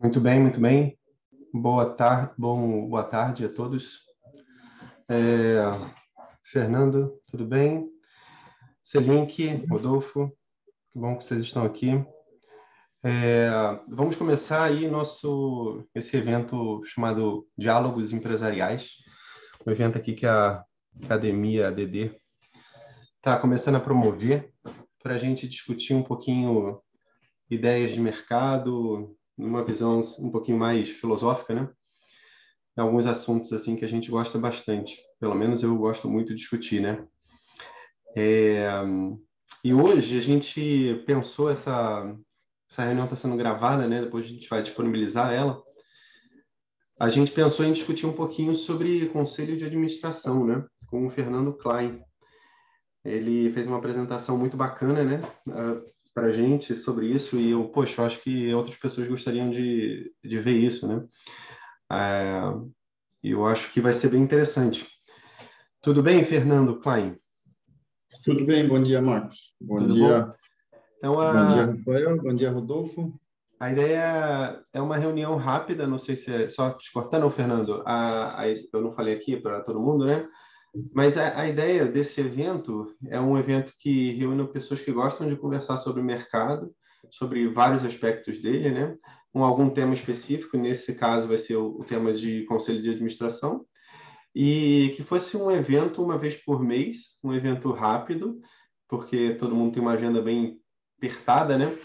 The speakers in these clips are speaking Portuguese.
Muito bem, muito bem. Boa tarde a todos. É, Fernando, tudo bem? Selink, Rodolfo, que bom que vocês estão aqui. É, Vamos começar aí esse evento chamado Diálogos Empresariais, um evento aqui que a Academia ADD está começando a promover para a gente discutir um pouquinho ideias de mercado, numa visão um pouquinho mais filosófica, né? Alguns assuntos assim que a gente gosta bastante. Pelo menos eu gosto muito de discutir, né? É, e hoje a gente pensou essa reunião está sendo gravada, né? Depois a gente vai disponibilizar ela. A gente pensou em discutir um pouquinho sobre conselho de administração, né? Com o Fernando Klein. Ele fez uma apresentação muito bacana, né? Para a gente sobre isso e poxa, eu acho que outras pessoas gostariam de ver isso, né? E eu acho que vai ser bem interessante. Tudo bem, Fernando Klein? Tudo bem, bom dia, Marcos. Tudo bom? Então, Bom dia, Rafael. Bom dia, Rodolfo. a ideia é uma reunião rápida, não sei se é só te cortando, Fernando. Eu não falei aqui para todo mundo, né? Mas a ideia desse evento é um evento que reúne pessoas que gostam de conversar sobre o mercado, sobre vários aspectos dele, né? Com algum tema específico, nesse caso vai ser o tema de conselho de administração, e que fosse um evento uma vez por mês, um evento rápido, porque todo mundo tem uma agenda bem apertada, né?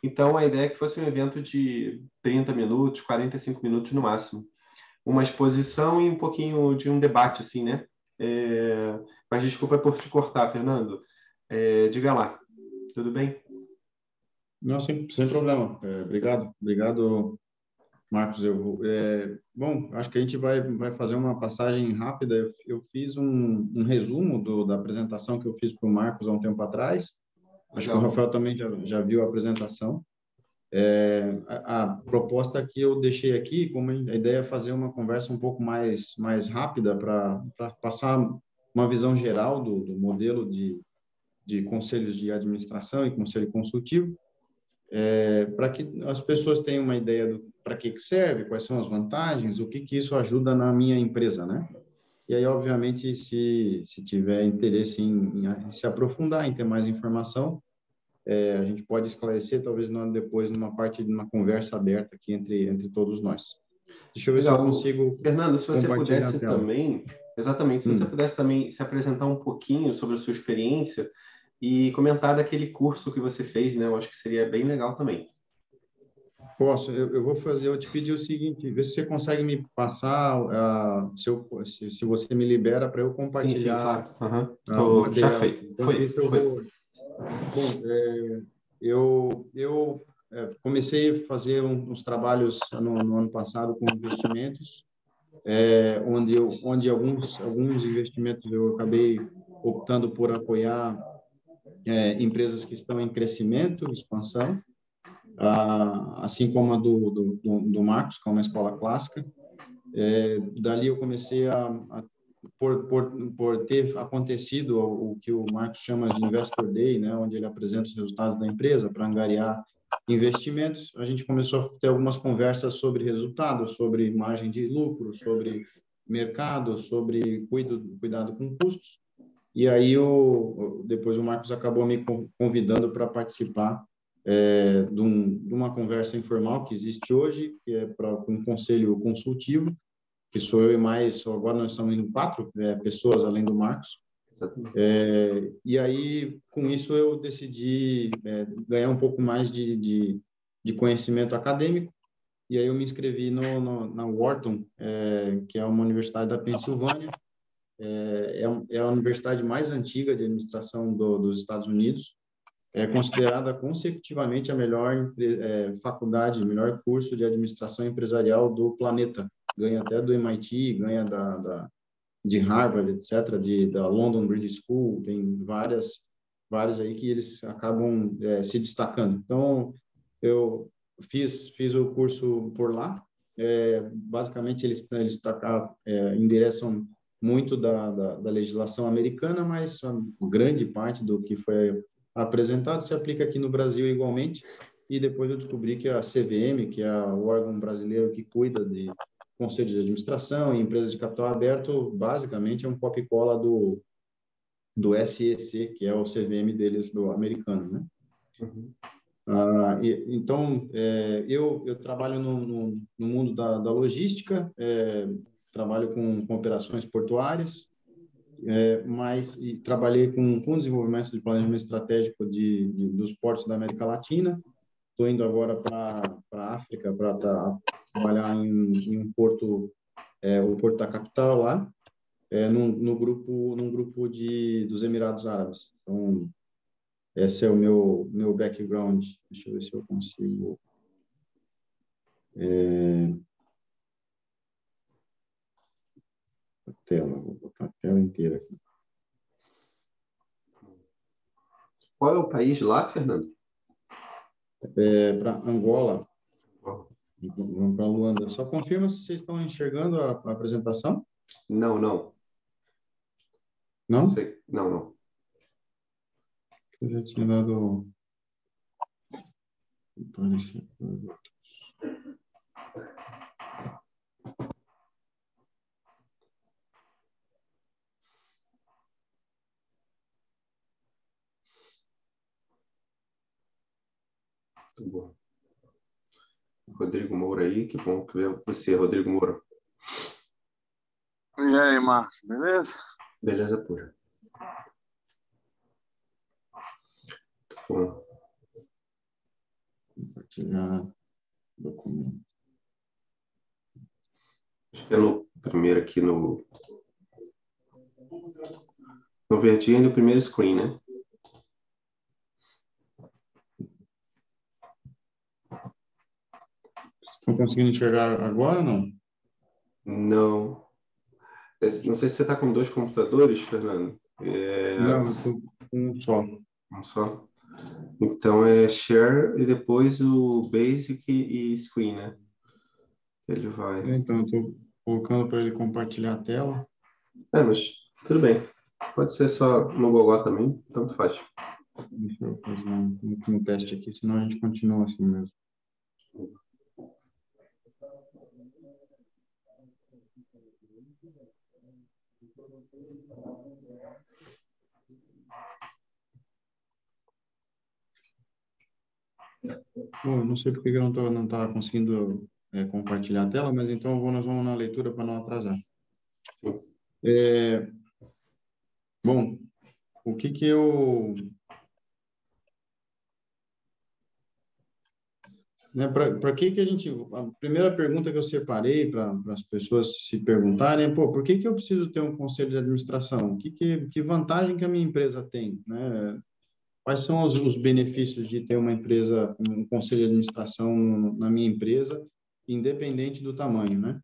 Então, a ideia é que fosse um evento de 30 minutos, 45 minutos no máximo. Uma exposição e um pouquinho de um debate, assim, né? Mas desculpa por te cortar, Fernando. Diga lá, tudo bem? Não, sem problema. Obrigado, Marcos. Bom, acho que a gente vai fazer uma passagem rápida. Eu fiz um resumo da apresentação que eu fiz para o Marcos há um tempo atrás. Acho que o Rafael também já viu a apresentação. A proposta que eu deixei aqui, como a ideia é fazer uma conversa um pouco mais rápida para passar uma visão geral do modelo de conselhos de administração e conselho consultivo, para que as pessoas tenham uma ideia do para que serve, quais são as vantagens, o que isso ajuda na minha empresa, né? E aí, obviamente, se tiver interesse em se aprofundar, em ter mais informação, a gente pode esclarecer, talvez depois, numa parte de uma conversa aberta aqui entre todos nós. Deixa eu ver se eu Legal. consigo Fernando, se você compartilhar a pudesse tela. também, exatamente, se você pudesse também se apresentar um pouquinho sobre a sua experiência e comentar daquele curso que você fez, né? Eu acho que seria bem legal também. Posso, eu vou fazer, eu te pedi o seguinte, vê se você consegue me passar, se você me libera para eu Sim, sim, compartilhar claro. Uhum. o Já material. foi. Enquanto isso, eu Foi. vou... Bom, eu comecei a fazer uns trabalhos no ano passado com investimentos, onde alguns investimentos eu acabei optando por apoiar empresas que estão em crescimento, expansão, assim como a do Marcos, que é uma escola clássica. Dali eu comecei por ter acontecido o que o Marcos chama de Investor Day, né, onde ele apresenta os resultados da empresa para angariar investimentos, a gente começou a ter algumas conversas sobre resultados, sobre margem de lucro, sobre mercado, sobre cuidado com custos. E aí, depois o Marcos acabou me convidando para participar de uma conversa informal que existe hoje, que é para um conselho consultivo, que sou eu e mais, agora nós estamos em 4 pessoas, além do Marcos. E aí, com isso, eu decidi ganhar um pouco mais de conhecimento acadêmico, e aí eu me inscrevi na Wharton, que é uma universidade da Pensilvânia, é a universidade mais antiga de administração dos Estados Unidos, é considerada consecutivamente a melhor faculdade, melhor curso de administração empresarial do planeta. Ganha até do MIT, ganha de Harvard, etc., da London Bridge School, tem várias aí que eles acabam se destacando. Então, eu fiz o curso por lá. Basicamente, eles endereçam muito da legislação americana, mas a grande parte do que foi apresentado se aplica aqui no Brasil igualmente. e depois eu descobri que a CVM, que é o órgão brasileiro que cuida de conselhos de administração e empresas de capital aberto, basicamente é um copia e cola do SEC, que é o CVM deles, do americano, né? Uhum. Então, eu trabalho no mundo da logística, trabalho com operações portuárias, mas trabalhei com desenvolvimento de planejamento estratégico dos portos da América Latina. Estou indo agora para a África para trabalhar em um porto, o Porto da Capital lá, num grupo dos Emirados Árabes. Então, esse é o meu background. Deixa eu ver se eu consigo. A tela, vou botar a tela inteira aqui. Qual é o país lá, Fernando? Para Angola. Vamos para Luanda. Só confirma se vocês estão enxergando a apresentação. Não, não. Não? Não, não. Eu já tinha dado... Muito bom. Rodrigo Moura aí, que bom que veio você, Rodrigo Moura. E aí, Marcos, beleza? Beleza pura. Muito bom. Compartilhar documento. Acho que é no primeiro aqui no verdinho no primeiro screen, né? Estão conseguindo enxergar agora ou não? Não. Não sei se você está com dois computadores, Fernando. Não, eu estou com um só. Um só. Então é share e depois o basic e screen, né? Ele vai. Então, eu estou colocando para ele compartilhar a tela. Mas tudo bem. Pode ser só no Google também, tanto faz. Deixa eu fazer um teste aqui, senão a gente continua assim mesmo. Bom, eu não sei porque eu não estava conseguindo compartilhar a tela, mas então nós vamos na leitura para não atrasar. Bom, o que eu... Para que a gente... A primeira pergunta que eu separei para as pessoas se perguntarem é, por que eu preciso ter um conselho de administração? Que vantagem que a minha empresa tem, né? Quais são os benefícios de ter uma empresa, um conselho de administração na minha empresa, independente do tamanho, né?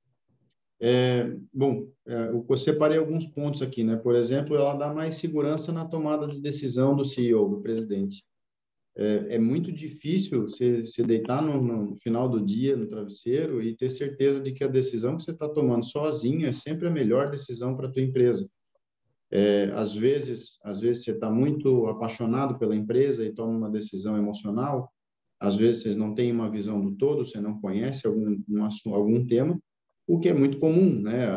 Eu separei alguns pontos aqui, né? Por exemplo, ela dá mais segurança na tomada de decisão do CEO, do presidente. É muito difícil você deitar no final do dia no travesseiro e ter certeza de que a decisão que você está tomando sozinho é sempre a melhor decisão para a tua empresa. Às vezes você está muito apaixonado pela empresa e toma uma decisão emocional. Às vezes você não tem uma visão do todo, você não conhece algum tema, o que é muito comum, né?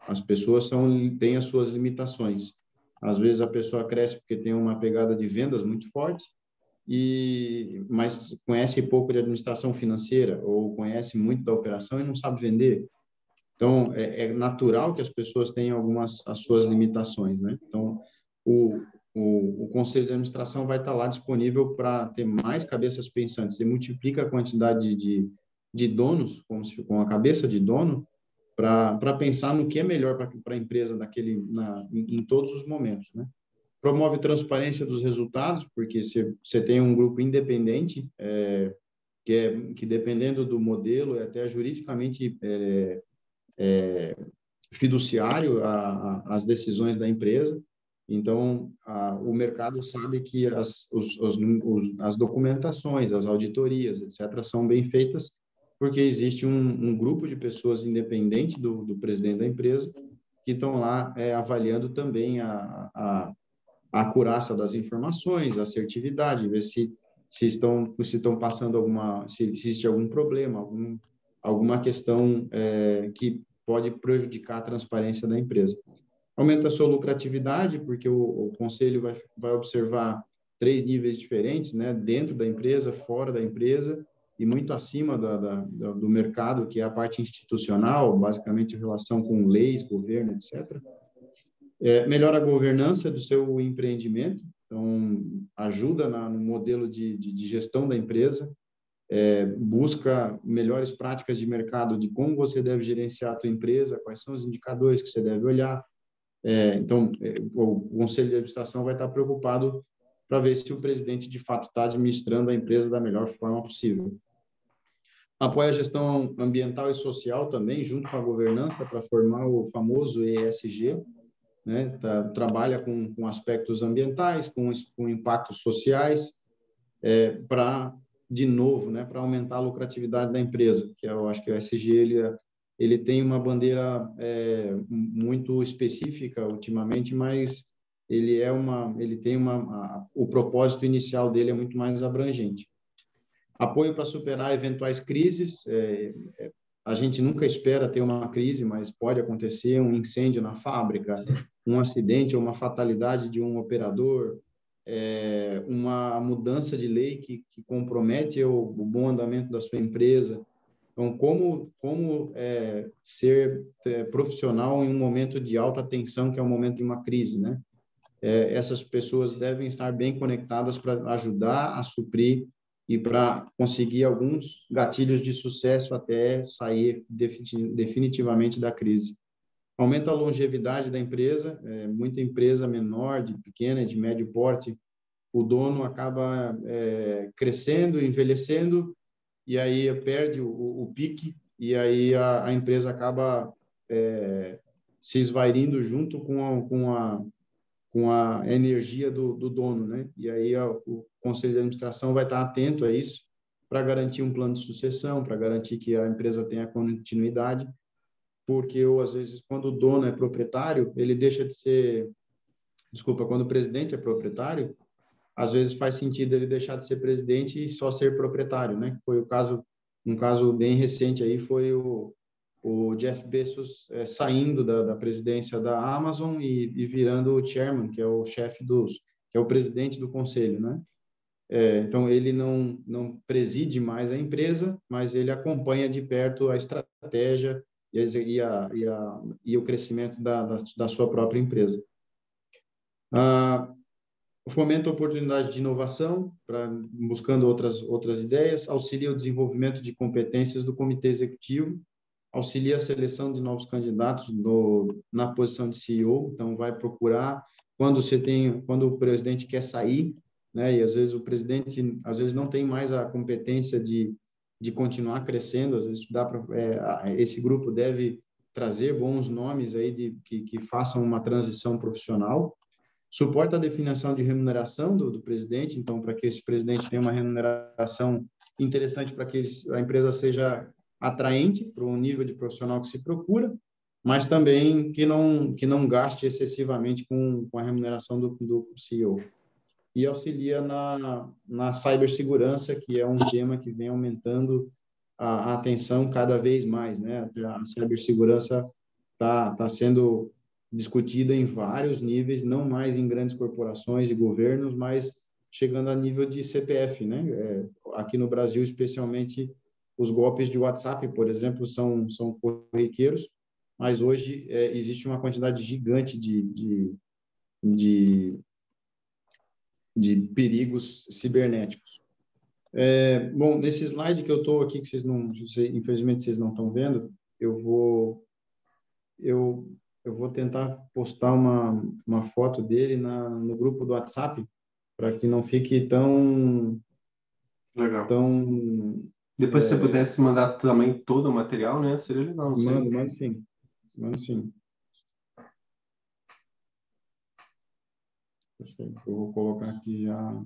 As pessoas têm as suas limitações. Às vezes a pessoa cresce porque tem uma pegada de vendas muito forte, mas conhece pouco de administração financeira ou conhece muito da operação e não sabe vender. Então, é natural que as pessoas tenham as suas limitações, né? Então, o conselho de administração vai estar lá disponível para ter mais cabeças pensantes. Você multiplica a quantidade de donos, com a cabeça de dono, para pensar no que é melhor para a empresa em todos os momentos, né? Promove transparência dos resultados, porque você tem um grupo independente, que dependendo do modelo, é até juridicamente fiduciário às decisões da empresa. Então, o mercado sabe que as documentações, as auditorias, etc., são bem feitas, porque existe um grupo de pessoas independente do presidente da empresa que estão lá avaliando também a acurácia das informações, a assertividade, ver se se estão passando se existe algum problema, alguma questão que pode prejudicar a transparência da empresa. Aumenta a sua lucratividade, porque o conselho vai observar 3 níveis diferentes, né? Dentro da empresa, fora da empresa e muito acima do mercado, que é a parte institucional, basicamente em relação com leis, governo, etc. Melhora a governança do seu empreendimento, então ajuda no modelo de gestão da empresa, busca melhores práticas de mercado de como você deve gerenciar a tua empresa, quais são os indicadores que você deve olhar. Então, o conselho de administração vai estar preocupado para ver se o presidente, de fato, está administrando a empresa da melhor forma possível. Apoia a gestão ambiental e social também, junto com a governança, para formar o famoso ESG, né? Trabalha com aspectos ambientais, com impactos sociais, para, de novo, né, para aumentar a lucratividade da empresa, que eu acho que o ESG ele tem uma bandeira muito específica ultimamente, mas o propósito inicial dele é muito mais abrangente. Apoio para superar eventuais crises. A gente nunca espera ter uma crise, mas pode acontecer um incêndio na fábrica, um acidente ou uma fatalidade de um operador, uma mudança de lei que compromete o bom andamento da sua empresa. Então, como ser profissional em um momento de alta tensão, que é o momento de uma crise, né? Essas pessoas devem estar bem conectadas para ajudar a suprir e para conseguir alguns gatilhos de sucesso até sair definitivamente da crise. Aumenta a longevidade da empresa, muita empresa menor, de pequena e de médio porte, o dono acaba crescendo, envelhecendo, e aí perde o pique, e aí a empresa acaba se esvairindo junto com a energia do dono, né? E aí o conselho de administração vai estar atento a isso para garantir um plano de sucessão, para garantir que a empresa tenha continuidade, porque às vezes quando o dono é proprietário, ele deixa de ser, quando o presidente é proprietário, às vezes faz sentido ele deixar de ser presidente e só ser proprietário, né? Foi um caso bem recente aí foi o Jeff Bezos saindo da presidência da Amazon e virando o chairman, que é o chefe que é o presidente do conselho, né? Então, ele não preside mais a empresa, mas ele acompanha de perto a estratégia e o crescimento da sua própria empresa. Fomenta oportunidade de inovação, buscando outras ideias, auxilia o desenvolvimento de competências do comitê executivo, auxilia a seleção de novos candidatos na posição de CEO, então vai procurar quando o presidente quer sair, né? E às vezes o presidente não tem mais a competência de continuar crescendo, às vezes esse grupo deve trazer bons nomes aí que façam uma transição profissional. Suporta a definição de remuneração do presidente, então para que esse presidente tenha uma remuneração interessante, para que a empresa seja atraente para o nível de profissional que se procura, mas também que não gaste excessivamente com a remuneração do CEO. E auxilia na cibersegurança, que é um tema que vem aumentando a atenção cada vez mais, né? A cibersegurança tá sendo discutida em vários níveis, não mais em grandes corporações e governos, mas chegando a nível de CPF, né? Aqui no Brasil, especialmente, os golpes de WhatsApp, por exemplo, são corriqueiros, mas hoje existe uma quantidade gigante de perigos cibernéticos. Bom, nesse slide que eu estou aqui, que infelizmente vocês não estão vendo, eu vou tentar postar uma foto dele no grupo do WhatsApp, para que não fique tão... Legal. Tão, Depois se você pudesse mandar também todo o material, né? Seria legal. Mando sim. Eu vou colocar aqui já.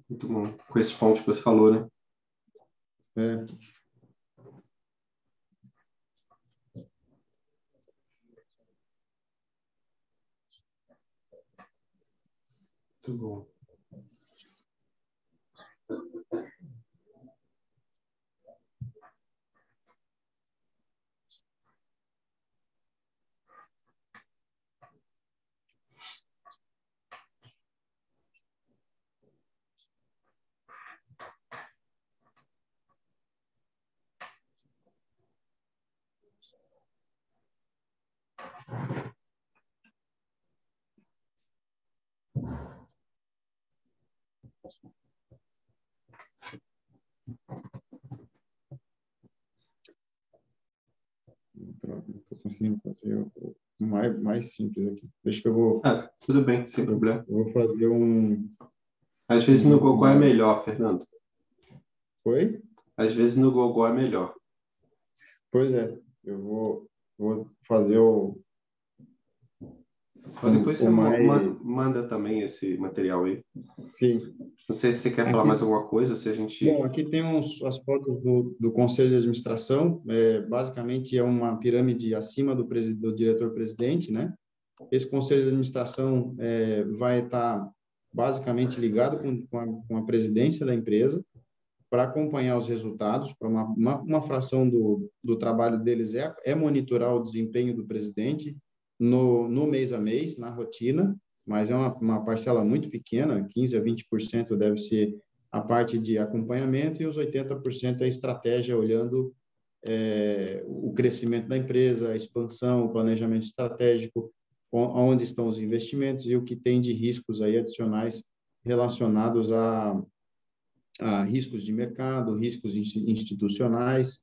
Muito bom. Com esse fonte que você falou, né? Muito bom. Estou conseguindo fazer o mais simples aqui. Deixa que eu vou... Tudo bem, sem problema. Eu vou fazer um... Às vezes no Google é melhor, Fernando. Oi? Às vezes no Google é melhor. Pois é. Eu vou fazer o... Depois você manda também esse material aí. Sim. Não sei se você quer falar mais alguma coisa, ou se a gente... Bom, aqui tem as fotos do Conselho de Administração. Basicamente, é uma pirâmide acima do diretor-presidente, né? Esse Conselho de Administração vai estar basicamente ligado com a presidência da empresa para acompanhar os resultados. Para uma fração do trabalho deles é monitorar o desempenho do presidente no mês a mês, na rotina, mas é uma parcela muito pequena, 15% a 20% deve ser a parte de acompanhamento e os 80% é estratégia, olhando o crescimento da empresa, a expansão, o planejamento estratégico, onde estão os investimentos e o que tem de riscos aí adicionais relacionados a riscos de mercado, riscos institucionais.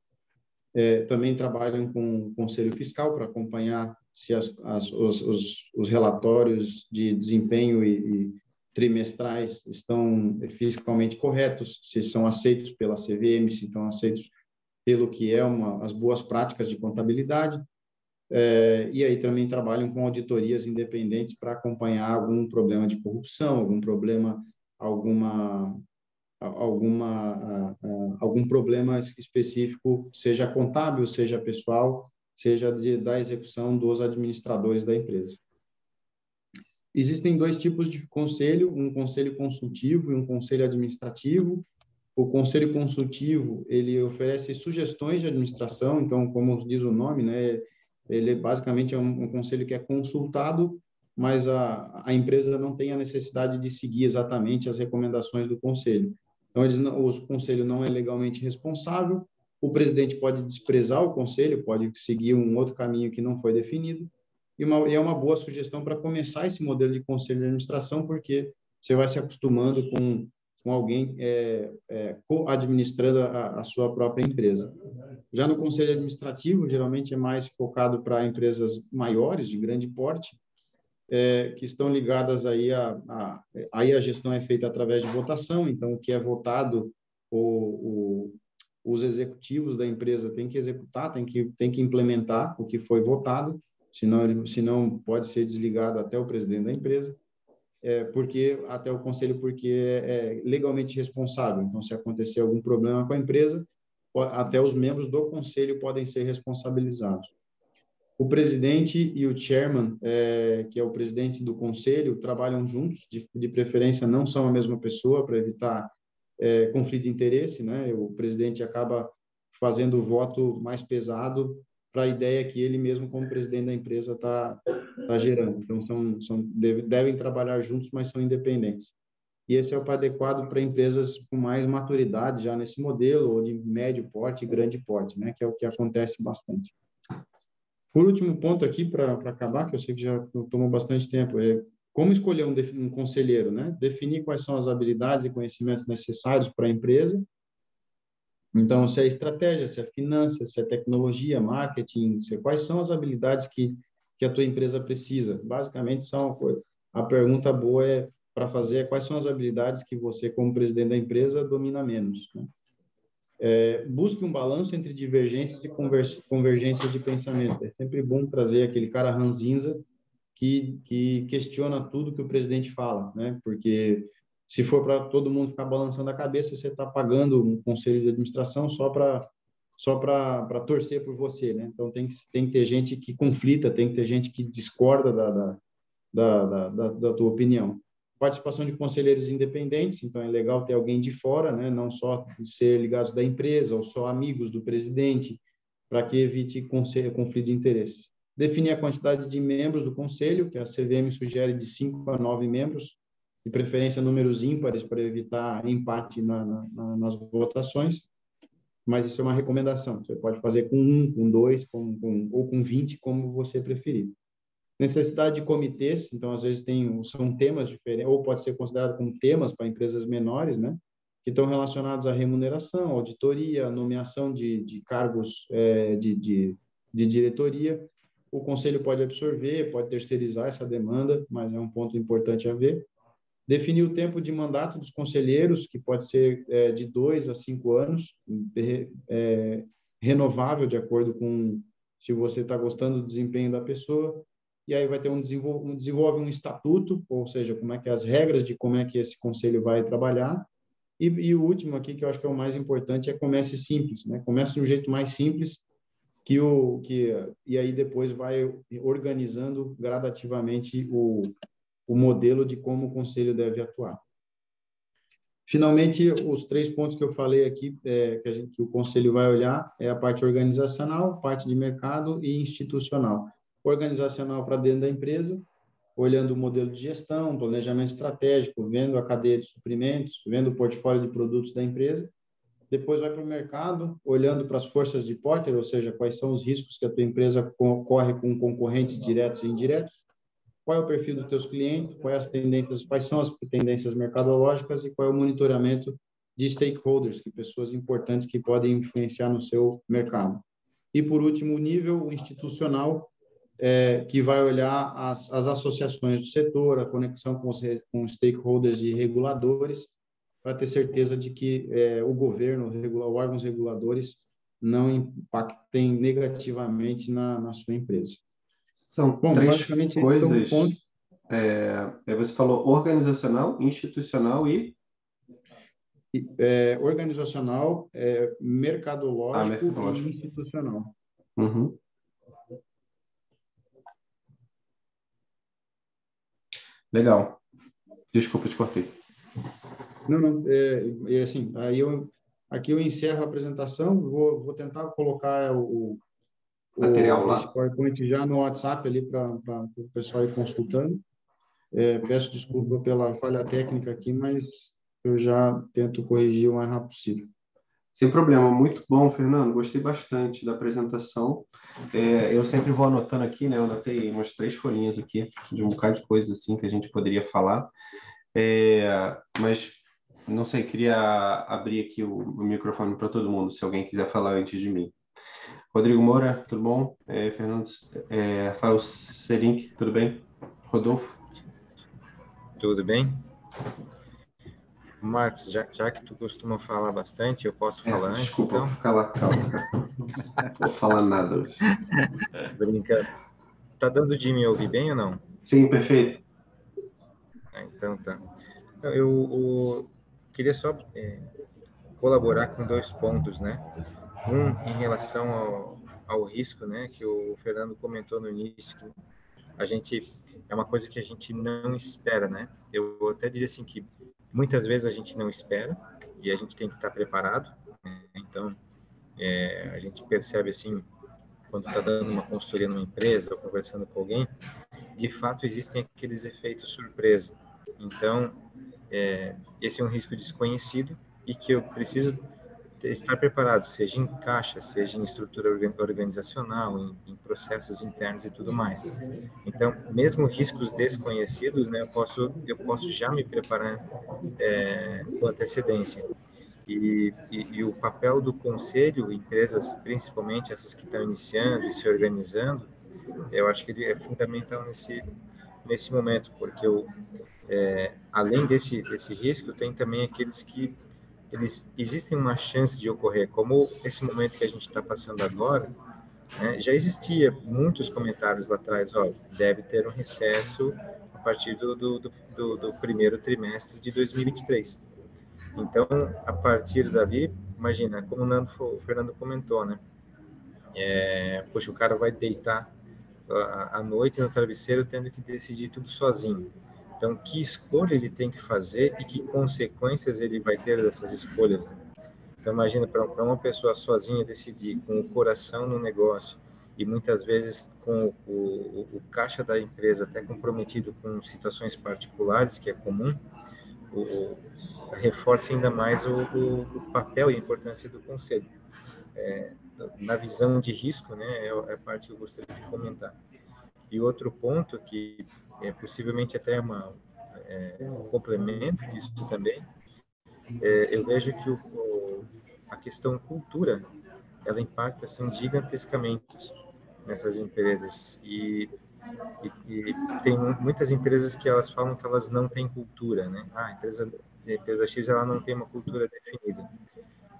Também trabalham com o Conselho Fiscal para acompanhar se os relatórios de desempenho e trimestrais estão fiscalmente corretos, se são aceitos pela CVM, se estão aceitos pelo que as boas práticas de contabilidade. E aí também trabalham com auditorias independentes para acompanhar algum problema de corrupção, algum problema específico, seja contábil, seja pessoal, seja da execução dos administradores da empresa. Existem dois tipos de conselho, um conselho consultivo e um conselho administrativo. O conselho consultivo, ele oferece sugestões de administração, então, como diz o nome, né, ele basicamente é um conselho que é consultado, mas a empresa não tem a necessidade de seguir exatamente as recomendações do conselho. Então, o conselho não é legalmente responsável, o presidente pode desprezar o conselho, pode seguir um outro caminho que não foi definido, e é uma boa sugestão para começar esse modelo de conselho de administração, porque você vai se acostumando com alguém administrando a sua própria empresa. Já no conselho administrativo, geralmente é mais focado para empresas maiores, de grande porte, que estão ligadas aí aí a gestão é feita através de votação, então o que é votado, os executivos da empresa têm que executar, têm que implementar o que foi votado, senão pode ser desligado até o presidente da empresa, até o conselho, porque é legalmente responsável. Então, se acontecer algum problema com a empresa, até os membros do conselho podem ser responsabilizados. O presidente e o chairman, que é o presidente do conselho, trabalham juntos, de preferência não são a mesma pessoa, para evitar conflito de interesse, né? O presidente acaba fazendo o voto mais pesado para a ideia que ele mesmo, como presidente da empresa, está gerando. Então, devem trabalhar juntos, mas são independentes. E esse é o adequado para empresas com mais maturidade já nesse modelo, ou de médio porte e grande porte, né? Que é o que acontece bastante. Por último ponto aqui, para acabar, que eu sei que já tomou bastante tempo, como escolher um conselheiro, né? Definir quais são as habilidades e conhecimentos necessários para a empresa. Então, se é estratégia, se é finanças, se é tecnologia, marketing, quais são as habilidades que a tua empresa precisa? Basicamente, a pergunta boa para fazer quais são as habilidades que você, como presidente da empresa, domina menos, né? Busque um balanço entre divergências e convergências de pensamento. É sempre bom trazer aquele cara ranzinza que questiona tudo que o presidente fala, né? Porque se for para todo mundo ficar balançando a cabeça, você está pagando um conselho de administração só para torcer por você, né? Então, tem que ter gente que conflita, tem que ter gente que discorda da tua opinião. Participação de conselheiros independentes, então é legal ter alguém de fora, né? Não só ser ligados da empresa ou só amigos do presidente, para que evite conflito de interesses. Definir a quantidade de membros do conselho, que a CVM sugere de 5 a 9 membros, de preferência números ímpares, para evitar empate nas votações. mas isso é uma recomendação. Você pode fazer com 1, com 2, ou com 20, como você preferir. Necessidade de comitês, então, às vezes, são temas diferentes, ou pode ser considerado como temas para empresas menores, né? Que estão relacionados à remuneração, auditoria, nomeação de cargos de diretoria. O conselho pode absorver, pode terceirizar essa demanda, mas é um ponto importante a ver. Definir o tempo de mandato dos conselheiros, que pode ser de 2 a 5 anos, renovável de acordo com se você está gostando do desempenho da pessoa. E aí vai ter desenvolve um estatuto, ou seja, como é que as regras de como é que esse conselho vai trabalhar. E o último aqui, que eu acho que é o mais importante, é comece simples, né? Comece de um jeito mais simples, e aí depois vai organizando gradativamente o modelo de como o conselho deve atuar. Finalmente, os 3 pontos que eu falei aqui, que o conselho vai olhar, é a parte organizacional, parte de mercado e institucional. Organizacional para dentro da empresa, olhando o modelo de gestão, planejamento estratégico, vendo a cadeia de suprimentos, vendo o portfólio de produtos da empresa. Depois vai para o mercado, olhando para as forças de Porter, ou seja, quais são os riscos que a tua empresa corre com concorrentes diretos e indiretos. Qual é o perfil dos teus clientes, quais são as tendências mercadológicas e qual é o monitoramento de stakeholders, que pessoas importantes que podem influenciar no seu mercado. E, por último, o nível institucional, que vai olhar as associações do setor, a conexão com stakeholders e reguladores, para ter certeza de que o governo, órgãos reguladores, não impactem negativamente na sua empresa. São Bom, 3 basicamente, coisas. são pontos. Você falou organizacional, institucional e... Organizacional, mercadológico mercadológico. e institucional. Uhum. Legal. Desculpa, te cortei. Não. Assim, aqui eu encerro a apresentação, vou tentar colocar Material lá. esse PowerPoint já no WhatsApp ali para o pessoal ir consultando. Peço desculpa pela falha técnica aqui, mas eu já tento corrigir o mais rápido possível. Sem problema, muito bom, Fernando. Gostei bastante da apresentação. Eu sempre vou anotando aqui, né? Eu anotei umas 3 folhinhas aqui de um bocado de coisa assim que a gente poderia falar. Mas não sei, queria abrir aqui o microfone para todo mundo, se alguém quiser falar antes de mim. Rodrigo Moura, tudo bom? Fernando, Rafael Serink, tudo bem? Rodolfo? Tudo bem? Marcos, já que tu costuma falar bastante, eu posso falar antes, desculpa, então? Vou ficar lá, calma. Não vou falar nada hoje. Brincando. Tá dando de me ouvir bem ou não? Sim, perfeito. Então tá. Eu queria só colaborar com 2 pontos, né? Um, em relação ao risco, né, que o Fernando comentou no início, que é uma coisa que a gente não espera, né? Eu até diria assim que muitas vezes a gente não espera e a gente tem que estar preparado, né? Então, a gente percebe assim, quando está dando uma consultoria numa empresa ou conversando com alguém, de fato existem aqueles efeitos surpresa. Então, esse é um risco desconhecido e que eu preciso estar preparado, seja em caixa, seja em estrutura organizacional, em processos internos e tudo mais. Então, mesmo riscos desconhecidos, né, eu posso já me preparar com antecedência. E o papel do conselho, empresas, principalmente essas que estão iniciando e se organizando, eu acho que ele é fundamental nesse momento, porque além desse risco, tem também aqueles que existem uma chance de ocorrer, como esse momento que a gente está passando agora, né, já existia muitos comentários lá atrás, deve ter um recesso a partir do primeiro trimestre de 2023. Então, a partir dali, imagina, como o Fernando comentou, né? Poxa, o cara vai deitar à noite no travesseiro tendo que decidir tudo sozinho. Então, que escolha ele tem que fazer e que consequências ele vai ter dessas escolhas, né? Então, imagina, para uma pessoa sozinha decidir, com o coração no negócio, e muitas vezes com o caixa da empresa até comprometido com situações particulares, que é comum, reforça ainda mais o papel e a importância do conselho. na visão de risco, né, é a parte que eu gostaria de comentar. E outro ponto que possivelmente até um complemento disso também, eu vejo que a questão cultura, ela impacta assim, gigantescamente nessas empresas. E tem muitas empresas que elas falam que elas não têm cultura, né? A empresa X ela não tem uma cultura definida.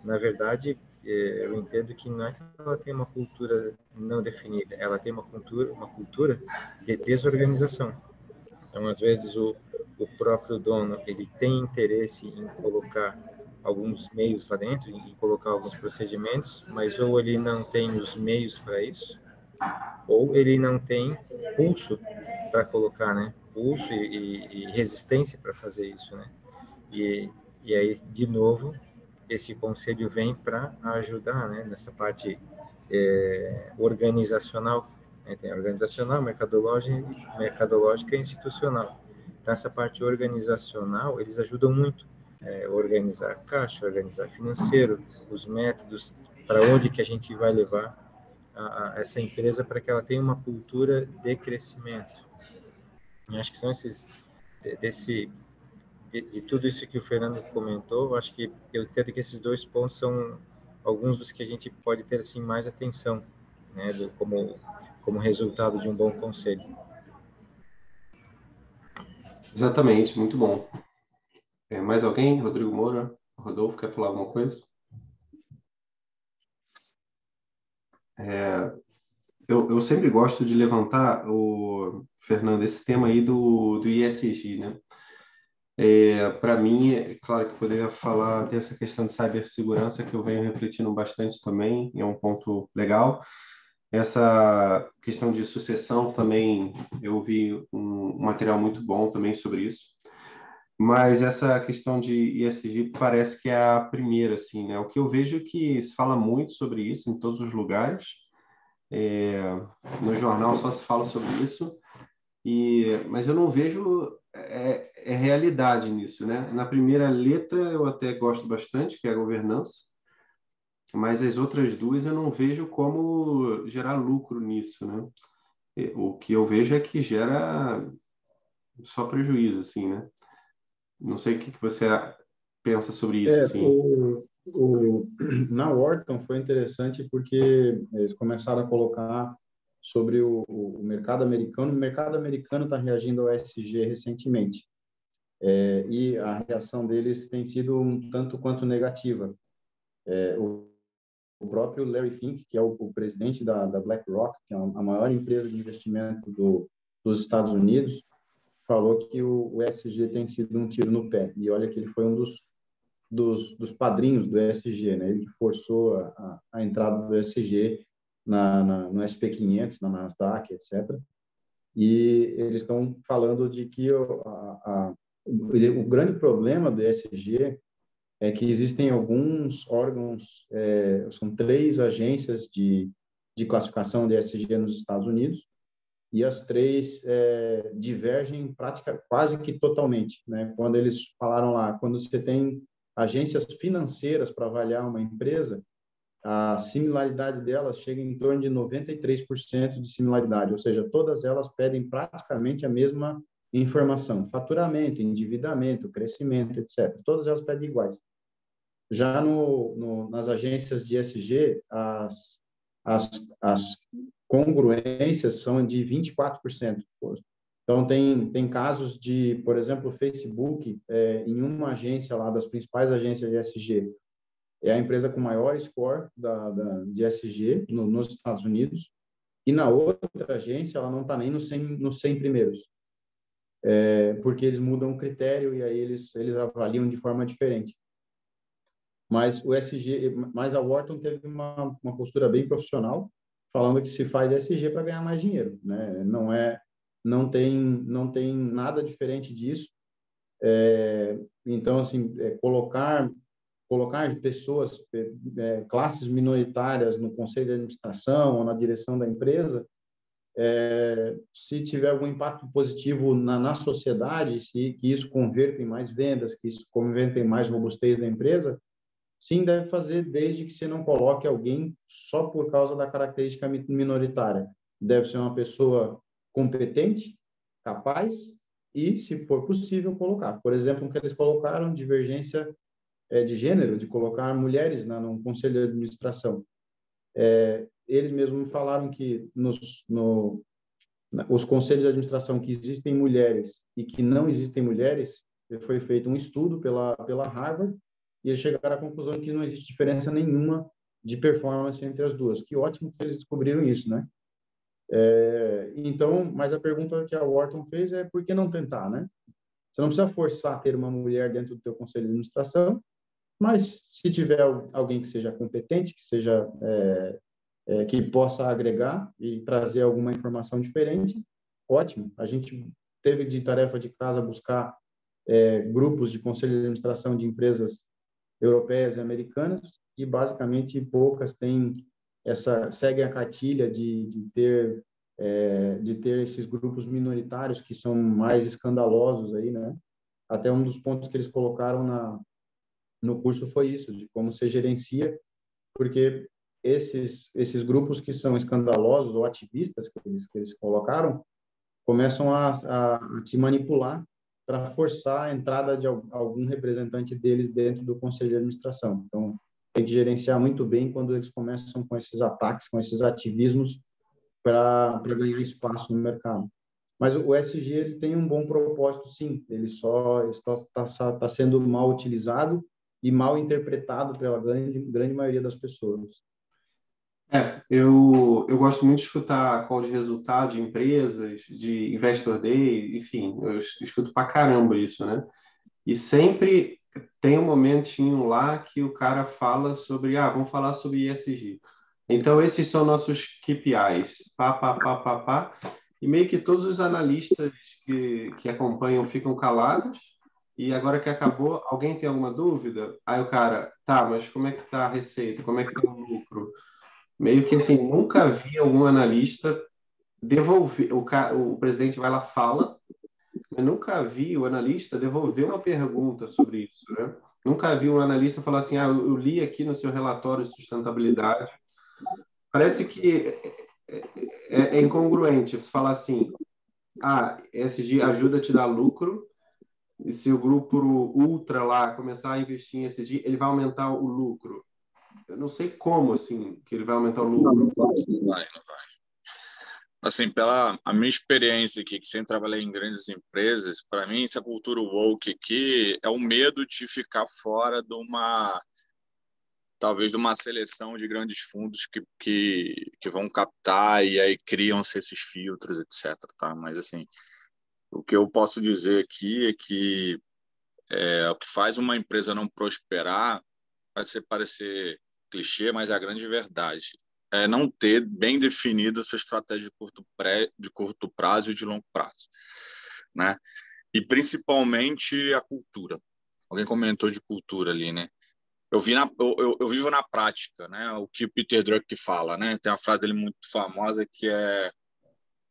Na verdade, eu entendo que não é que ela tem uma cultura não definida, ela tem uma cultura de desorganização. Então, às vezes, o próprio dono ele tem interesse em colocar alguns meios lá dentro, em colocar alguns procedimentos, mas ou ele não tem os meios para isso, ou ele não tem pulso para colocar, né? Pulso e resistência para fazer isso, né? E aí, de novo, esse conselho vem para ajudar, né? Nessa parte organizacional, né? Tem organizacional, mercadológica e institucional. Então, essa parte organizacional, eles ajudam muito. Organizar caixa, organizar financeiro, os métodos, para onde que a gente vai levar essa empresa para que ela tenha uma cultura de crescimento. E acho que são de tudo isso que o Fernando comentou, acho que eu entendo que esses dois pontos são alguns dos que a gente pode ter assim mais atenção, né, como resultado de um bom conselho. Exatamente, muito bom. Mais alguém? Rodrigo Moura? Rodolfo, quer falar alguma coisa? Eu sempre gosto de levantar, Fernando, esse tema aí do ESG, né? Para mim, é claro que eu poderia falar dessa questão de cibersegurança, que eu venho refletindo bastante também, é um ponto legal. Essa questão de sucessão também, eu vi um material muito bom também sobre isso. Mas essa questão de ESG parece que é a primeira, assim, né? O que eu vejo é que se fala muito sobre isso em todos os lugares. No jornal só se fala sobre isso, mas eu não vejo realidade nisso, né? Na primeira letra eu até gosto bastante, que é a governança, mas as outras duas eu não vejo como gerar lucro nisso, né? O que eu vejo é que gera só prejuízo, assim, né? Não sei o que você pensa sobre isso, assim. Na Wharton foi interessante porque eles começaram a colocar sobre o mercado americano. O mercado americano está reagindo ao ESG recentemente. E a reação deles tem sido um tanto quanto negativa. O próprio Larry Fink, que é o presidente da BlackRock, que é a maior empresa de investimento dos Estados Unidos, falou que o ESG tem sido um tiro no pé. E olha que ele foi um dos padrinhos do ESG, né? Ele que forçou a entrada do ESG no SP500, na Nasdaq, etc. E eles estão falando de que o grande problema do ESG é que existem alguns órgãos, são 3 agências de classificação de ESG nos Estados Unidos, e as 3 divergem quase que totalmente, né? Quando eles falaram lá, quando você tem agências financeiras para avaliar uma empresa, a similaridade delas chega em torno de 93% de similaridade, ou seja, todas elas pedem praticamente a mesma informação, faturamento, endividamento, crescimento, etc. Todas elas pedem iguais. Já nas agências de ESG, as congruências são de 24%. Então, tem casos de, por exemplo, o Facebook, em uma agência lá, das principais agências de ESG, é a empresa com maior score de ESG nos Estados Unidos, e na outra agência ela não está nem nos 100 primeiros, porque eles mudam o critério e aí eles avaliam de forma diferente. Mas a Wharton teve uma postura bem profissional, falando que se faz ESG para ganhar mais dinheiro, né? Não tem nada diferente disso. Então, assim, colocar pessoas, classes minoritárias no conselho de administração ou na direção da empresa, se tiver algum impacto positivo na sociedade, que isso converta em mais vendas, que isso converta em mais robustez da empresa, sim, deve fazer, desde que você não coloque alguém só por causa da característica minoritária. Deve ser uma pessoa competente, capaz e, se for possível, colocar. Por exemplo, o que eles colocaram, divergência de gênero, de colocar mulheres no conselho de administração. Eles mesmos falaram que os conselhos de administração que existem mulheres e que não existem mulheres, foi feito um estudo pela Harvard e eles chegaram à conclusão de que não existe diferença nenhuma de performance entre as duas. Que ótimo que eles descobriram isso, né? Então, mas a pergunta que a Wharton fez é por que não tentar, né? Você não precisa forçar a ter uma mulher dentro do teu conselho de administração, mas se tiver alguém que seja competente, que seja que possa agregar e trazer alguma informação diferente, ótimo. A gente teve de tarefa de casa buscar grupos de conselho de administração de empresas europeias e americanas e basicamente poucas seguem a cartilha de ter esses grupos minoritários que são mais escandalosos aí, né? Até um dos pontos que eles colocaram no curso foi isso, de como se gerencia, porque esses grupos que são escandalosos ou ativistas que eles colocaram começam a te manipular para forçar a entrada de algum representante deles dentro do conselho de administração. Então, tem que gerenciar muito bem quando eles começam com esses ataques, com esses ativismos para ganhar espaço no mercado. Mas o ESG ele tem um bom propósito, sim. Ele só está sendo mal utilizado e mal interpretado pela grande maioria das pessoas. Eu gosto muito de escutar call de resultado de empresas, de Investor Day, enfim, eu escuto pra caramba isso, né? E sempre tem um momentinho lá que o cara fala sobre, vamos falar sobre ESG. Então, esses são nossos KPIs, pá, e meio que todos os analistas que acompanham ficam calados, e agora que acabou, alguém tem alguma dúvida? Aí o cara, tá, mas como é que tá a receita? Como é que tá o lucro? Meio que assim, nunca vi algum analista devolver, o presidente vai lá fala, mas nunca vi o analista devolver uma pergunta sobre isso, né? Nunca vi um analista falar assim, eu li aqui no seu relatório de sustentabilidade. Parece que é incongruente você falar assim, ESG ajuda a te dar lucro, e se o grupo ultra lá começar a investir em ESG, ele vai aumentar o lucro. Eu não sei como, assim, que ele vai aumentar o lucro. Não vai. Assim, pela a minha experiência aqui, que sem trabalhar em grandes empresas, para mim, essa cultura woke aqui é o medo de ficar fora talvez de uma seleção de grandes fundos que vão captar e aí criam-se esses filtros, etc. Tá? Mas, assim, o que eu posso dizer aqui é que o que faz uma empresa não prosperar vai parecer clichê, mas é a grande verdade. É não ter bem definido a sua estratégia de curto prazo e de longo prazo, né? E principalmente a cultura. Alguém comentou de cultura ali, né? Eu vivo na prática, né? O que o Peter Drucker fala, né? Tem uma frase dele muito famosa que é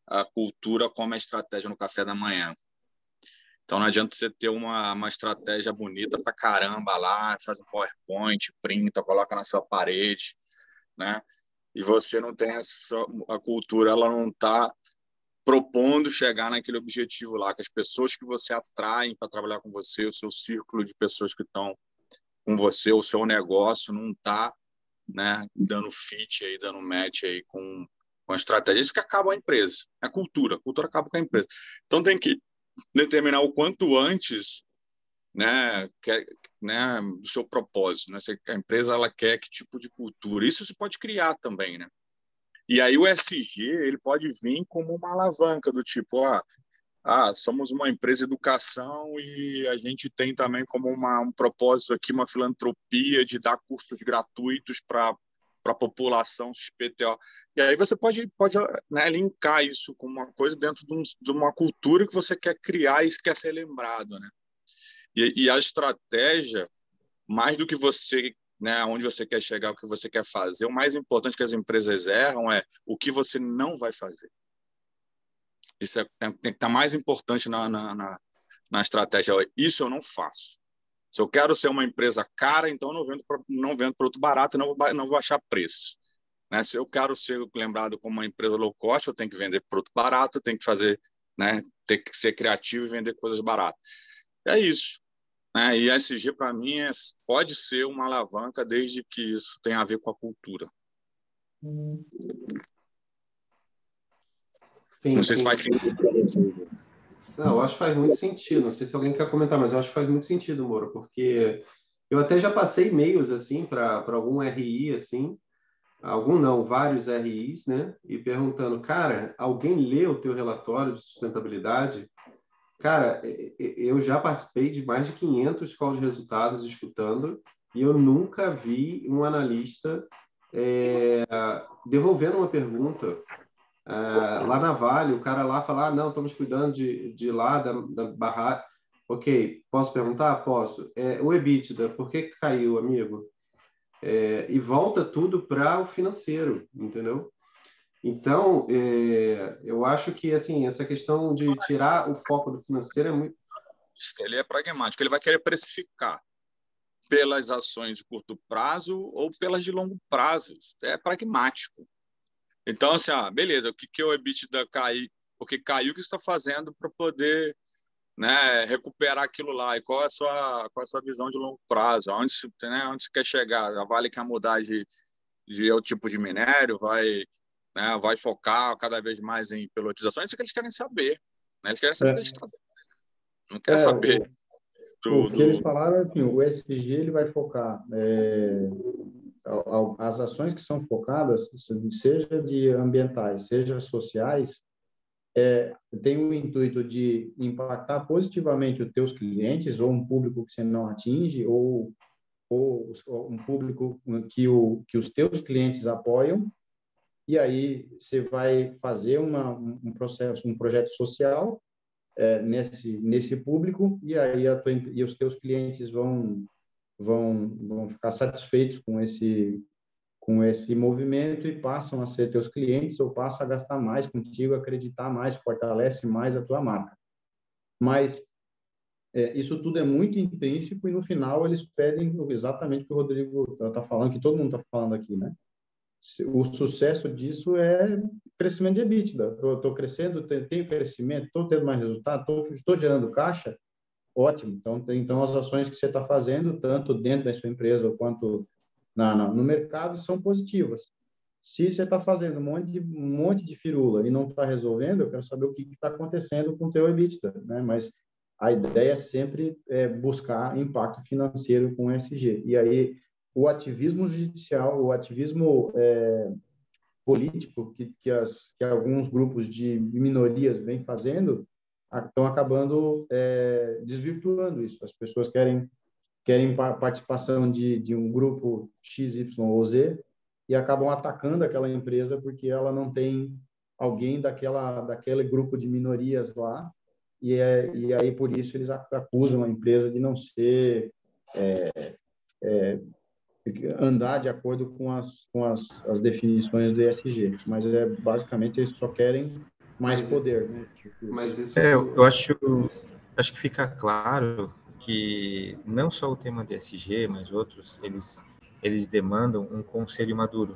a cultura como a estratégia no café da manhã. Então não adianta você ter uma estratégia bonita pra caramba lá, faz um PowerPoint, printa, coloca na sua parede, né? E você não tem a cultura, ela não está propondo chegar naquele objetivo lá, que as pessoas que você atrai para trabalhar com você, o seu círculo de pessoas que estão com você, o seu negócio não está, né, dando fit aí, dando match aí com a estratégia. Isso que acaba a empresa, a cultura acaba com a empresa. Então tem que determinar o quanto antes, né, do seu propósito, né? Se a empresa ela quer que tipo de cultura, isso se pode criar também, né? E aí o SG ele pode vir como uma alavanca do tipo, somos uma empresa de educação e a gente tem também como um propósito aqui, uma filantropia de dar cursos gratuitos para a população XPTO. E aí você pode né, linkar isso com uma coisa dentro de uma cultura que você quer criar e quer ser lembrado, né? E a estratégia, mais do que você, né, onde você quer chegar, o que você quer fazer, o mais importante que as empresas erram é o que você não vai fazer. Isso tem que estar mais importante na estratégia. Isso eu não faço. Se eu quero ser uma empresa cara, então não vendo produto barato e não vou baixar preço. Né? Se eu quero ser lembrado como uma empresa low cost, eu tenho que vender produto barato, eu tenho que fazer, né, ter que ser criativo e vender coisas baratas. É isso. Né? E ESG, para mim, pode ser uma alavanca desde que isso tenha a ver com a cultura. Sim, Não sei se sim. faz sentido. Não, eu acho que faz muito sentido. Não sei se alguém quer comentar, mas eu acho que faz muito sentido, Moro, porque eu até já passei e-mails assim para algum RI assim, algum não, vários RIs, né? E perguntando, cara, alguém lê o teu relatório de sustentabilidade? Cara, eu já participei de mais de 500 calls de resultados escutando e eu nunca vi um analista devolvendo uma pergunta. Lá na Vale, o cara lá fala, não, estamos cuidando de lá, da barragem. Ok, posso perguntar? Posso. O EBITDA, por que caiu, amigo? E volta tudo para o financeiro, entendeu? Então, eu acho que assim essa questão de tirar o foco do financeiro é muito. Ele é pragmático, ele vai querer precificar pelas ações de curto prazo ou pelas de longo prazo. É pragmático. Então, assim, beleza, o que o EBITDA cair? Porque caiu, o que você está fazendo para poder, né, recuperar aquilo lá? E qual é a sua visão de longo prazo? Onde você quer chegar? A Vale quer mudar de o tipo de minério? Vai focar cada vez mais em pelotização? Isso que eles querem saber. Né? Eles querem saber do estado. Não quer saber o que eles falaram é que o ESG ele vai focar as ações que são focadas, seja de ambientais, seja sociais, tem o intuito de impactar positivamente os teus clientes ou um público que você não atinge ou um público que os teus clientes apoiam, e aí você vai fazer um projeto social nesse público, e aí e os teus clientes vão ficar satisfeitos com esse movimento e passam a ser teus clientes ou passam a gastar mais contigo, acreditar mais, fortalece mais a tua marca. Mas isso tudo é muito intrínseco e no final eles pedem exatamente o que o Rodrigo está falando, que todo mundo está falando aqui, né? O sucesso disso é crescimento de EBITDA. Estou crescendo, tenho crescimento, estou tendo mais resultado, estou gerando caixa, ótimo. Então, as ações que você está fazendo, tanto dentro da sua empresa quanto no mercado, são positivas. Se você está fazendo um monte de firula e não está resolvendo, eu quero saber o que está acontecendo com o teu EBITDA, né? Mas a ideia é sempre buscar impacto financeiro com o ESG. E aí, o ativismo judicial, o ativismo político que alguns grupos de minorias vêm fazendo, estão acabando desvirtuando isso. As pessoas querem participação de um grupo X, Y ou Z e acabam atacando aquela empresa porque ela não tem alguém daquele grupo de minorias lá e aí por isso eles acusam a empresa de não ser andar de acordo com as definições do ESG, mas basicamente eles só querem mais poder, né? Mas isso eu acho que fica claro que não só o tema do ESG, mas outros, eles demandam um conselho maduro,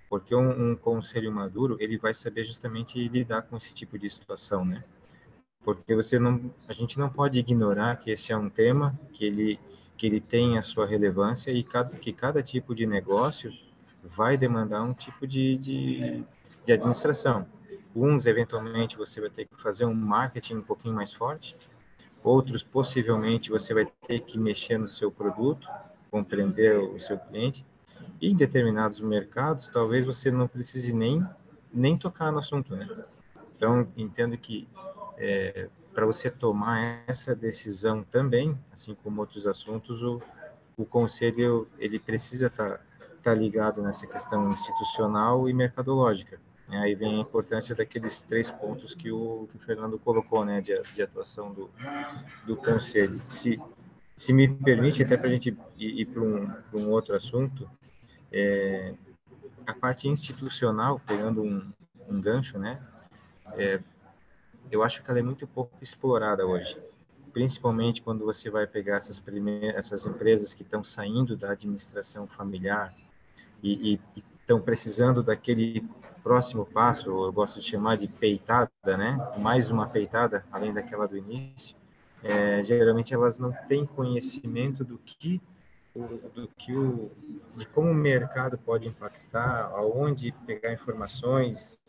porque um conselho maduro ele vai saber justamente lidar com esse tipo de situação, né? Porque a gente não pode ignorar que esse é um tema que ele tem a sua relevância e que cada tipo de negócio vai demandar um tipo de administração. Uns, eventualmente, você vai ter que fazer um marketing um pouquinho mais forte, outros, possivelmente, você vai ter que mexer no seu produto, compreender o seu cliente, e em determinados mercados, talvez você não precise nem tocar no assunto, né? Então, entendo que para você tomar essa decisão também, assim como outros assuntos, o conselho ele precisa tá ligado nessa questão institucional e mercadológica. Aí vem a importância daqueles 3 pontos que o Fernando colocou, né, de atuação do conselho. Se me permite, até para a gente ir para um outro assunto, a parte institucional, pegando gancho, né, eu acho que ela é muito pouco explorada hoje, principalmente quando você vai pegar essas empresas que estão saindo da administração familiar e estão precisando daquele próximo passo, eu gosto de chamar de peitada, né? Mais uma peitada, além daquela do início. Geralmente elas não têm conhecimento de como o mercado pode impactar, aonde pegar informações.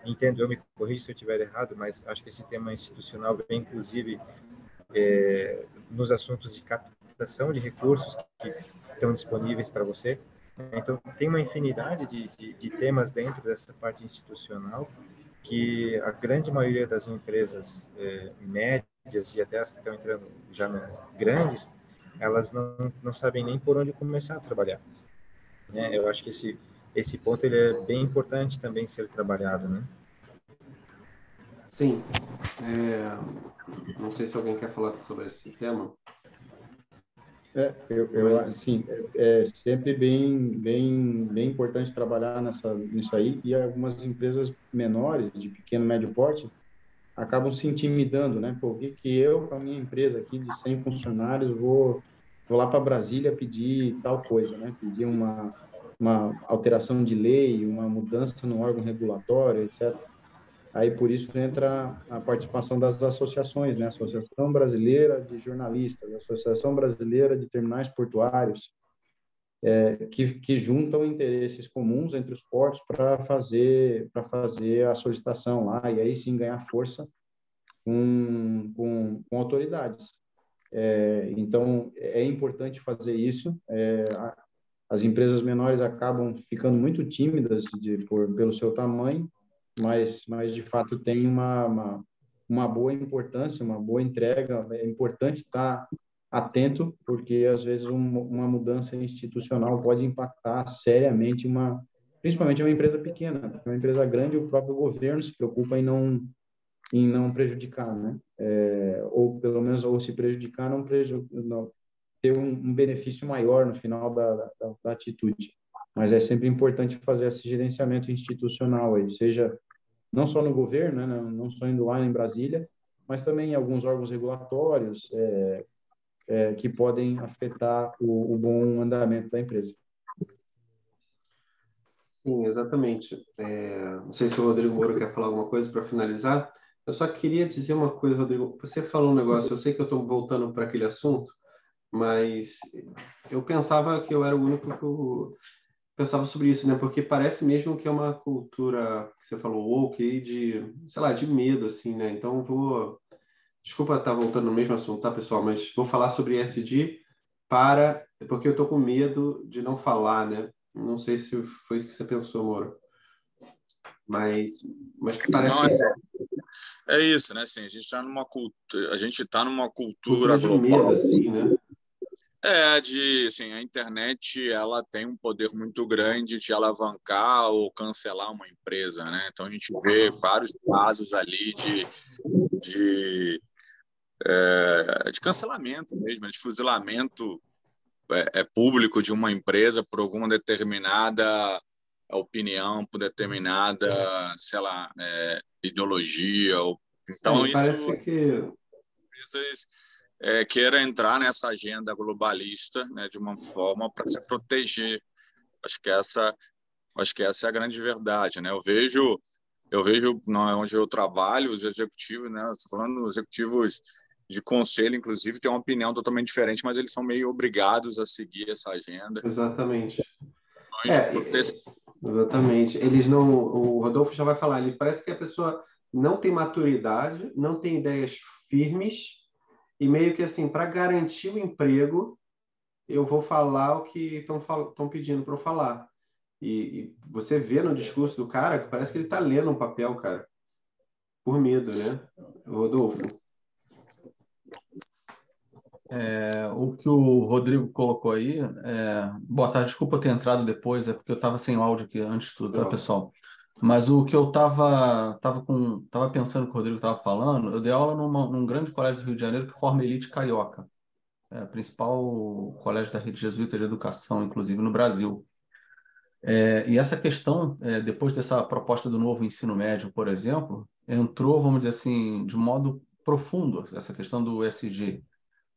Entendo, eu me corrijo se eu estiver errado, mas acho que esse tema institucional vem, inclusive, nos assuntos de captação de recursos que estão disponíveis para você. Então, tem uma infinidade de temas dentro dessa parte institucional que a grande maioria das empresas médias e até as que estão entrando já grandes, elas não sabem nem por onde começar a trabalhar. Eu acho que esse ponto ele é bem importante também ser trabalhado, né? Sim. Não sei se alguém quer falar sobre esse tema. Assim, é sempre bem importante trabalhar nisso aí, e algumas empresas menores, de pequeno, médio porte, acabam se intimidando, né? Por que eu, com a minha empresa aqui de 100 funcionários, vou lá para Brasília pedir tal coisa, né? Pedir uma alteração de lei, uma mudança no órgão regulatório, etc. Aí, por isso, entra a participação das associações, né? Associação Brasileira de Jornalistas, Associação Brasileira de Terminais Portuários, que juntam interesses comuns entre os portos para fazer a solicitação lá, e aí sim ganhar força com autoridades. Então, é importante fazer isso. As empresas menores acabam ficando muito tímidas pelo seu tamanho, mas de fato tem uma boa importância, uma boa entrega. É importante estar atento, porque às vezes uma mudança institucional pode impactar seriamente principalmente uma empresa pequena, porque uma empresa grande, o próprio governo se preocupa em não prejudicar, né? Ou pelo menos, ou se prejudicar, não ter um benefício maior no final da atitude. Mas é sempre importante fazer esse gerenciamento institucional aí, seja não só no governo, né, não só indo lá em Brasília, mas também em alguns órgãos regulatórios que podem afetar o bom andamento da empresa. Sim, exatamente. Não sei se o Rodrigo Moro quer falar alguma coisa para finalizar. Eu só queria dizer uma coisa, Rodrigo. Você falou um negócio, eu sei que eu estou voltando para aquele assunto, mas eu pensava que eu era o único que pensava sobre isso, né? Porque parece mesmo que é uma cultura que você falou woke de, sei lá, de medo, assim, né? Então desculpa estar voltando no mesmo assunto, tá, pessoal? Mas vou falar sobre ESG porque eu tô com medo de não falar, né? Não sei se foi isso que você pensou, Moro. Mas que parece Não, que é isso, né? Assim, a gente está numa cultura de global. medo, assim, né? Assim, a internet ela tem um poder muito grande de alavancar ou cancelar uma empresa, né? Então a gente vê vários casos ali de cancelamento mesmo, de fuzilamento público de uma empresa por alguma determinada opinião, por determinada, sei lá, ideologia. Então Parece que empresas queira entrar nessa agenda globalista, né, de uma forma para se proteger. Acho que essa é a grande verdade, né? Eu vejo onde eu trabalho, os executivos, né? Estou falando dos executivos de conselho, inclusive, têm uma opinião totalmente diferente, mas eles são meio obrigados a seguir essa agenda. exatamente. De Exatamente. Eles não. O Rodolfo já vai falar. Ele parece que a pessoa não tem maturidade, não tem ideias firmes e meio que assim, para garantir o emprego, eu vou falar o que estão pedindo para eu falar. E você vê no discurso do cara que parece que ele está lendo um papel, cara, por medo, né? Rodolfo. O que o Rodrigo colocou aí, boa tarde, desculpa eu ter entrado depois, é porque eu estava sem o áudio aqui antes de tudo, tá, pessoal? Mas o que eu estava pensando que o Rodrigo estava falando, eu dei aula num grande colégio do Rio de Janeiro que forma elite carioca, o principal colégio da rede jesuíta de educação, inclusive no Brasil. E essa questão, depois dessa proposta do novo ensino médio, por exemplo, entrou, vamos dizer assim, de modo profundo essa questão do ESG, que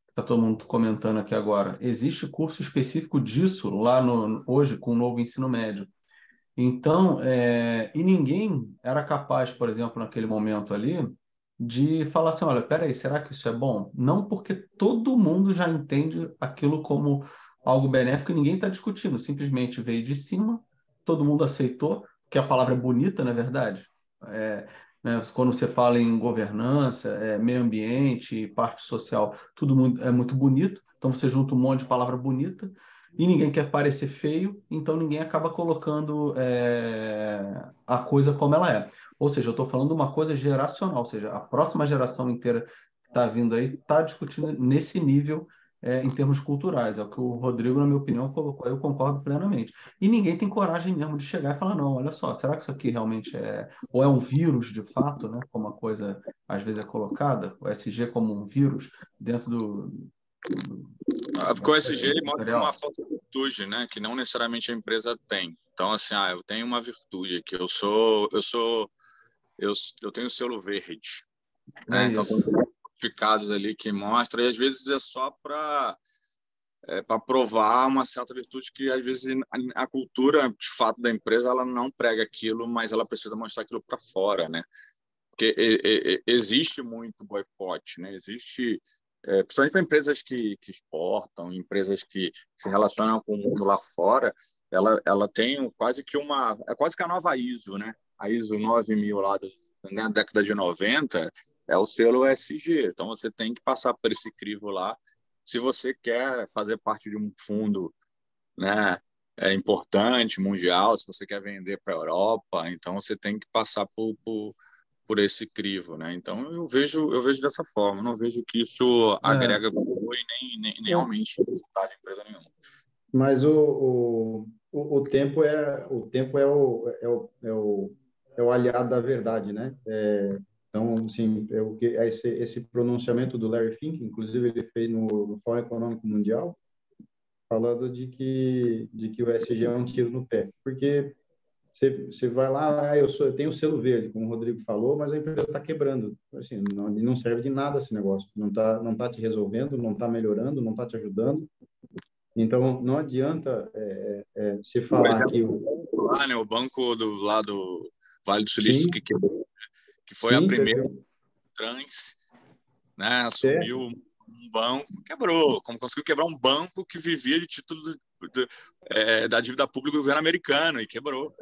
está todo mundo comentando aqui agora. Existe curso específico disso lá hoje com o novo ensino médio. Então, e ninguém era capaz, por exemplo, naquele momento ali, de falar assim, olha, peraí, será que isso é bom? Não, porque todo mundo já entende aquilo como algo benéfico e ninguém está discutindo, simplesmente veio de cima, todo mundo aceitou, que a palavra é bonita, não é verdade? Né, quando você fala em governança, meio ambiente, parte social, é muito bonito, então você junta um monte de palavra bonita, e ninguém quer parecer feio, então ninguém acaba colocando a coisa como ela é. Ou seja, eu estou falando de uma coisa geracional, ou seja, a próxima geração inteira que está vindo aí está discutindo nesse nível em termos culturais. É o que o Rodrigo, na minha opinião, colocou, eu concordo plenamente. E ninguém tem coragem mesmo de chegar e falar, não, olha só, será que isso aqui realmente ou é um vírus de fato, né, como a coisa às vezes é colocada, o SG como um vírus dentro Porque o ESG ele mostra material? uma falta de virtude, né? Que não necessariamente a empresa tem. Então, assim, eu tenho uma virtude aqui. Eu tenho selo verde, né? Então, tem certificados ali que mostram, e às vezes é só para provar uma certa virtude que, às vezes, a cultura, de fato, da empresa, ela não prega aquilo, mas ela precisa mostrar aquilo para fora, né? Porque existe muito boicote, né? Existe, principalmente para empresas que exportam, empresas que se relacionam com o mundo lá fora, ela tem quase que a nova ISO, né? A ISO 9000 lá na década de 90 é o selo ESG. Então você tem que passar por esse crivo lá se você quer fazer parte de um fundo, né? Importante, mundial, se você quer vender para a Europa, então você tem que passar por esse crivo, né? Então eu vejo dessa forma, não vejo que isso agrega valor e nem aumente o resultado de empresa nenhuma. Mas o tempo é o aliado da verdade, né? Então, assim, esse pronunciamento do Larry Fink, inclusive ele fez no Fórum Econômico Mundial, falando de que o ESG é um tiro no pé, porque você vai lá, eu tenho o selo verde, como o Rodrigo falou, mas a empresa está quebrando. Assim, não serve de nada esse negócio. Não tá te resolvendo, não está melhorando, não está te ajudando. Então, não adianta se falar que lá, né, o banco do lado Vale do Silício que quebrou, que foi a primeira trans, né, assumiu um banco, quebrou. Como conseguiu quebrar um banco que vivia de título da dívida pública do governo americano e quebrou.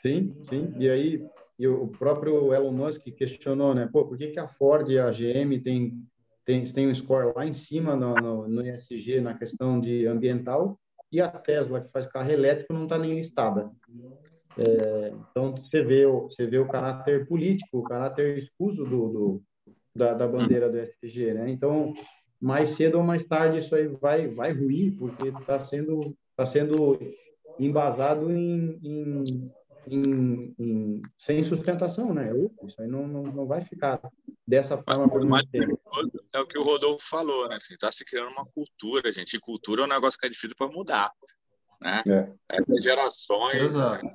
Sim. E aí, o próprio Elon Musk questionou, né? Pô, por que a Ford e a GM tem um score lá em cima no ESG, na questão de ambiental, e a Tesla, que faz carro elétrico, não está nem listada? Então, você vê o caráter político, o caráter escuso da bandeira do ESG, né? Então, mais cedo ou mais tarde, isso aí vai ruir, porque está sendo embasado sem sustentação, né? Isso aí não vai ficar dessa forma por muito tempo. É o que o Rodolfo falou, né? Assim, está se criando uma cultura, gente. E cultura é um negócio que é difícil para mudar, né? Gerações. Exato.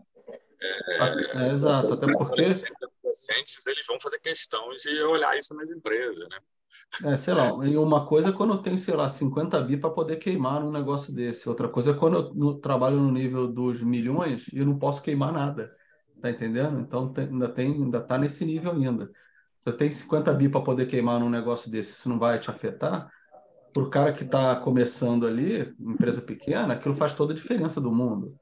Exato, até porque adolescentes, eles vão fazer questão de olhar isso nas empresas, né? sei lá, e uma coisa é quando eu tenho, sei lá, 50 bi para poder queimar num negócio desse. Outra coisa é quando eu trabalho no nível dos milhões e eu não posso queimar nada. Tá entendendo? Então ainda tá nesse nível ainda. Você tem 50 bi para poder queimar num negócio desse, isso não vai te afetar? Para o cara que está começando ali, empresa pequena, aquilo faz toda a diferença do mundo,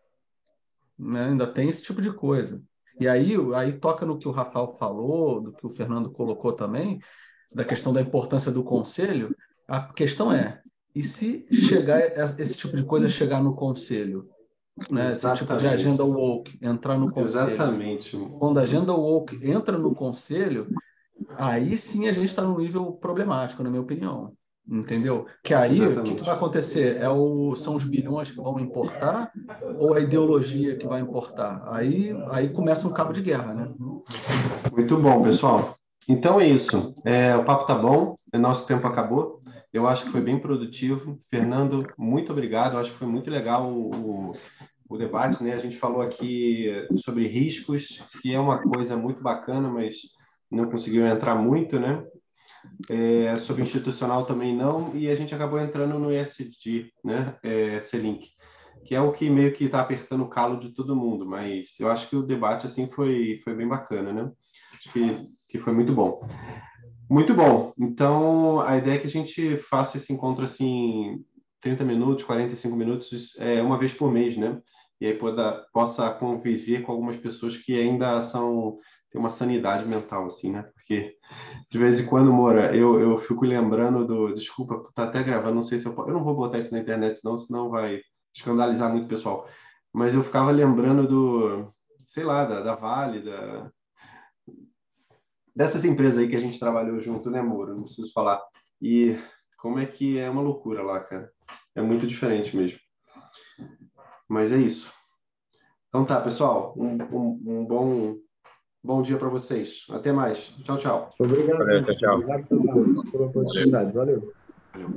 né? Ainda tem esse tipo de coisa. E aí toca no que o Rafael falou, do que o Fernando colocou também, da questão da importância do conselho. A questão é, e se esse tipo de coisa chegar no conselho, né? Esse tipo de agenda woke entrar no conselho. Exatamente. Quando a agenda woke entra no conselho, aí sim a gente está num nível problemático, na minha opinião. Entendeu? Que aí, o que vai acontecer? São os bilhões que vão importar ou a ideologia que vai importar? Aí começa um cabo de guerra, né? Muito bom, pessoal. Então é isso. O papo tá bom, nosso tempo acabou. Eu acho que foi bem produtivo. Fernando, muito obrigado. Eu acho que foi muito legal o debate, né? A gente falou aqui sobre riscos, que é uma coisa muito bacana, mas não conseguiu entrar muito, né? Sobre institucional também não, e a gente acabou entrando no ESG, né, Selink, que é o que meio que está apertando o calo de todo mundo, mas eu acho que o debate assim foi bem bacana, né? Acho que foi muito bom. Muito bom. Então, a ideia é que a gente faça esse encontro assim, 30 minutos, 45 minutos, uma vez por mês, né? E aí possa conviver com algumas pessoas que ainda têm uma sanidade mental, assim, né? Porque de vez em quando, Moura, eu fico lembrando desculpa, tá até gravando, não sei se eu não vou botar isso na internet, não, senão vai escandalizar muito o pessoal. Mas eu ficava lembrando sei lá, da Vale, dessas empresas aí que a gente trabalhou junto, né, Moura? Não preciso falar. E como é que é uma loucura lá, cara. É muito diferente mesmo. Mas é isso. Então tá, pessoal. Um bom dia para vocês. Até mais. Tchau, tchau. Obrigado, Valeu, tchau, tchau. obrigado pela oportunidade. Valeu. Valeu.